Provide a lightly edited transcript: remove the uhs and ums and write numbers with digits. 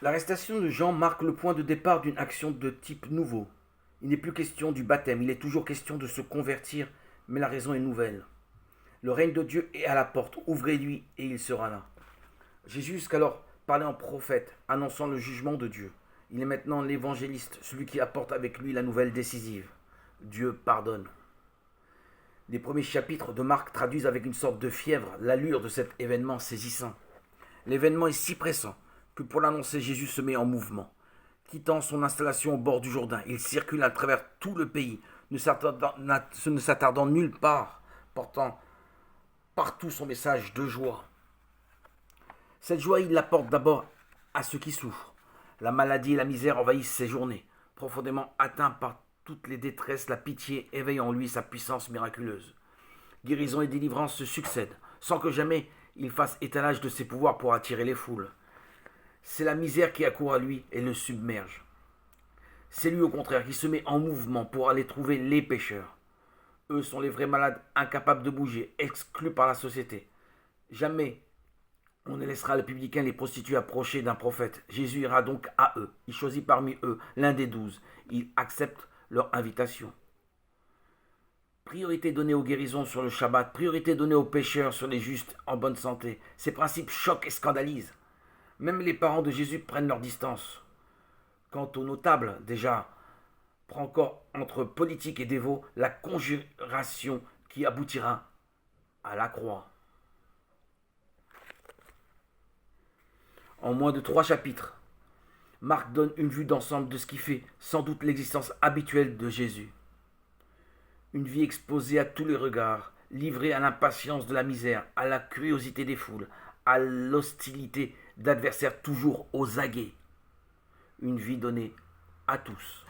L'arrestation de Jean marque le point de départ d'une action de type nouveau. Il n'est plus question du baptême, il est toujours question de se convertir, mais la raison est nouvelle. Le règne de Dieu est à la porte, ouvrez-lui et il sera là. Jésus jusqu'alors parlait en prophète, annonçant le jugement de Dieu. Il est maintenant l'évangéliste, celui qui apporte avec lui la nouvelle décisive. Dieu pardonne. Les premiers chapitres de Marc traduisent avec une sorte de fièvre l'allure de cet événement saisissant. L'événement est si pressant que pour l'annoncer, Jésus se met en mouvement. Quittant son installation au bord du Jourdain, il circule à travers tout le pays, ne s'attardant nulle part, portant partout son message de joie. Cette joie, il l'apporte d'abord à ceux qui souffrent. La maladie et la misère envahissent ses journées. Profondément atteint par toutes les détresses, la pitié éveille en lui sa puissance miraculeuse. Guérison et délivrance se succèdent, sans que jamais il fasse étalage de ses pouvoirs pour attirer les foules. C'est la misère qui accourt à lui et le submerge. C'est lui au contraire qui se met en mouvement pour aller trouver les pécheurs. Eux sont les vrais malades, incapables de bouger, exclus par la société. Jamais on ne laissera les publicains, les prostituées approcher d'un prophète. Jésus ira donc à eux. Il choisit parmi eux l'un des 12. Il accepte leur invitation. Priorité donnée aux guérisons sur le Shabbat, priorité donnée aux pécheurs sur les justes en bonne santé. Ces principes choquent et scandalisent. Même les parents de Jésus prennent leur distance. Quant aux notables, déjà, prend encore entre politique et dévot la conjuration qui aboutira à la croix. En moins de 3 chapitres, Marc donne une vue d'ensemble de ce qui fait sans doute l'existence habituelle de Jésus. Une vie exposée à tous les regards, livrée à l'impatience de la misère, à la curiosité des foules, à l'hostilité d'adversaires toujours aux aguets. Une vie donnée à tous.